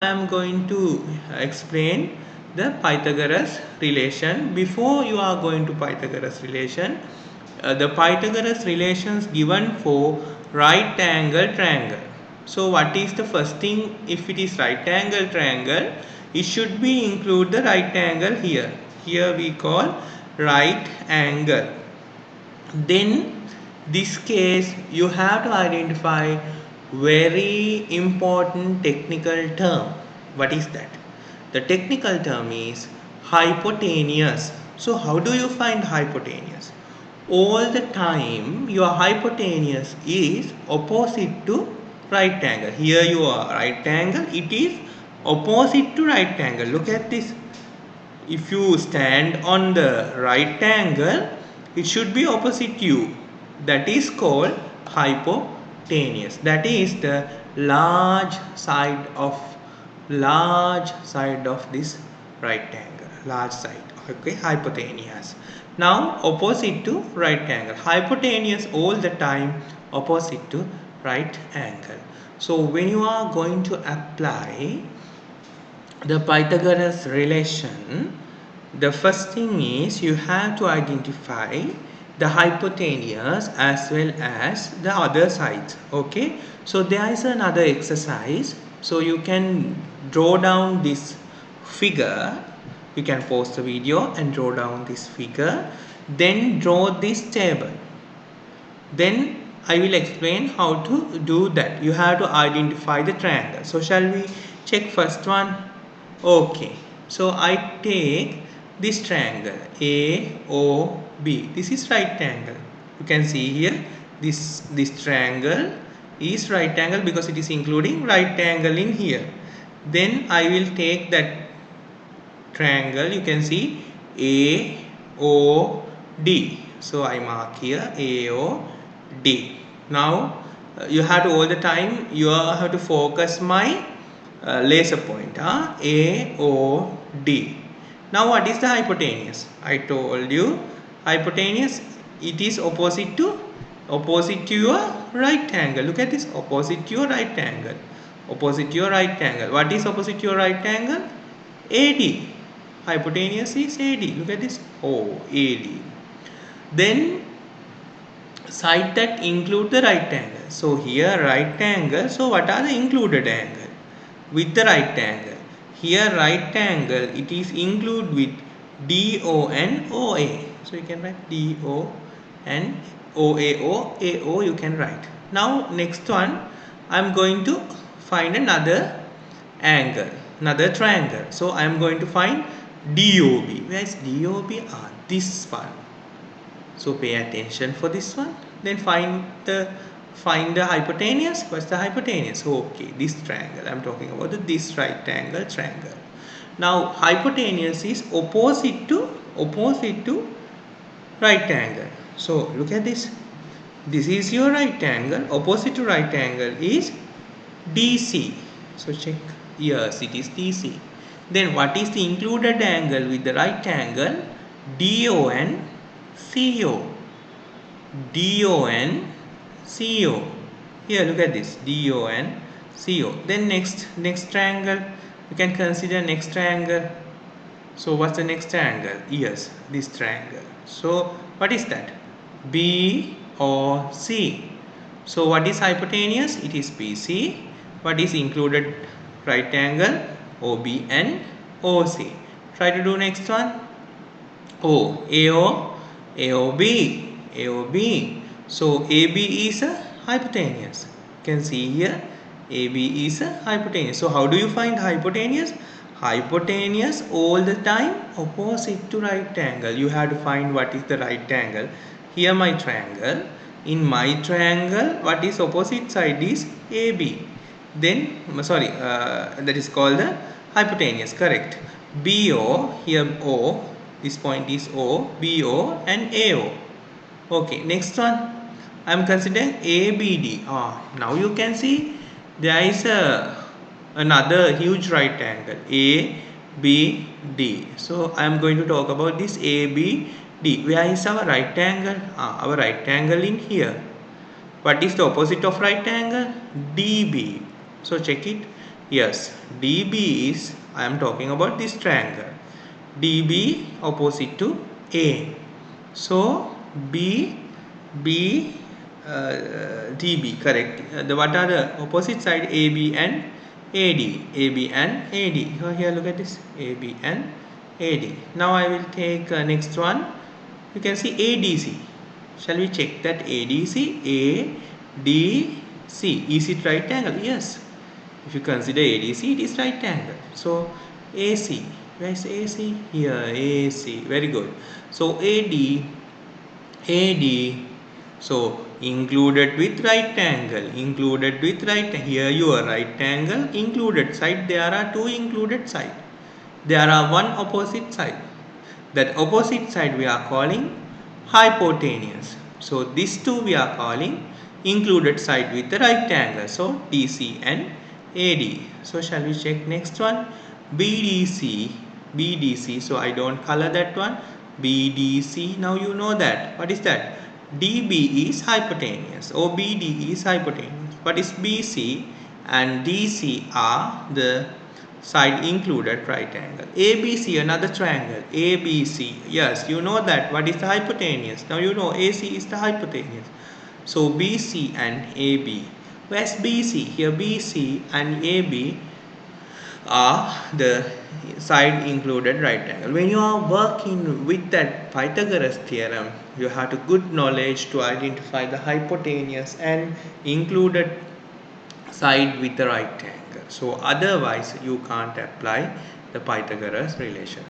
I am going to explain the Pythagoras relation. Before you are going to Pythagoras relation, the Pythagoras relations given for right angle triangle. So what is the first thing? If it is right angle triangle, it should be include the right angle here. Here we call right angle. Then this case you have to identify very important technical term. What is that? The technical term is hypotenuse. So how do you find hypotenuse? All the time your hypotenuse is opposite to right angle. Here you are right angle, it is opposite to right angle. Look at this. If you stand on the right angle, it should be opposite you. That is called hypotenuse. That is the large side of this right angle. Large side. Okay, hypotenuse. Now opposite to right angle. Hypotenuse all the time opposite to right angle. So when you are going to apply the Pythagoras relation, the first thing is you have to identify the hypotenuse as well as the other sides. Okay, so there is another exercise. So you can draw down this figure. You can pause the video and draw down this figure, then draw this table. Then I will explain how to do that. You have to identify the triangle. So shall we check first one? Okay. So I take this triangle AOB. This is right angle. You can see here this triangle is right angle because it is including right angle in here. Then I will take that triangle. You can see AOD. So I mark here AOD. Now you have to all the time you have to focus my laser point. AOD. Now what is the hypotenuse? I told you hypotenuse, it is opposite to your right angle. Look at this, opposite to your right angle. Opposite to your right angle. What is opposite to your right angle? AD. Hypotenuse is AD. Look at this. Oh, AD. Then side that include the right angle. So here right angle. So what are the included angle with the right angle? Here right angle, it is include with DO and OA. So you can write DO and OAO. AO you can write. Now next one, I am going to find another angle, another triangle. So I am going to find DOB. Where is DOB? This one. So pay attention for this one. Then find the hypotenuse. What's the hypotenuse? Okay, this triangle. I'm talking about this right angle triangle. Now hypotenuse is opposite to right angle. So look at this. This is your right angle. Opposite to right angle is DC. So check. Yes, it is DC. Then what is the included angle with the right angle? DO and CO. DO and CO. Here look at this. DO and CO. Then next triangle. You can consider next triangle. So what's the next triangle? Yes, this triangle. So what is that? BOC. So what is hypotenuse? It is BC. What is included right angle? OB and OC. Try to do next one. Oh, AO, AOB, AOB. So AB is a hypotenuse. You can see here AB is a hypotenuse. So how do you find hypotenuse? Hypotenuse all the time opposite to right angle. You have to find what is the right angle. Here my triangle. In my triangle, what is opposite side is AB. Then that is called the hypotenuse. Correct. BO, here O, this point is O, BO and AO. Okay, next one. I am considering ABD. Now you can see there is another huge right angle ABD. So I am going to talk about this ABD. Where is our right angle? Our right angle in here. What is the opposite of right angle? DB. So check it. Yes, DB is, I am talking about this triangle. DB opposite to A. So B, B, DB, correct. What are the opposite side? AB and AD. AB and AD. Here look at this. AB and AD. Now I will take next one. You can see ADC. Shall we check that ADC? ADC. Is it right angle? Yes. If you consider ADC, it is right angle. So AC. Where is AC? Here. AC. Very good. So AD. So included with right angle. Included with right. Here your right angle included side. There are two included side. There are one opposite side. That opposite side we are calling hypotenuse. So these two we are calling included side with the right angle. So DC and AD. So shall we check next one? BDC. BDC. So I don't color that one. BDC. Now you know that. What is that? DB is hypotenuse. Or BD is hypotenuse. What is BC and DC are the side included right angle. ABC, another triangle. ABC. Yes, you know that. What is the hypotenuse? Now you know AC is the hypotenuse. So BC and AB. Where's BC? Here BC and AB are the side included right angle. When you are working with that Pythagoras theorem, you have to good knowledge to identify the hypotenuse and included side with the right angle. So otherwise you can't apply the Pythagoras relation.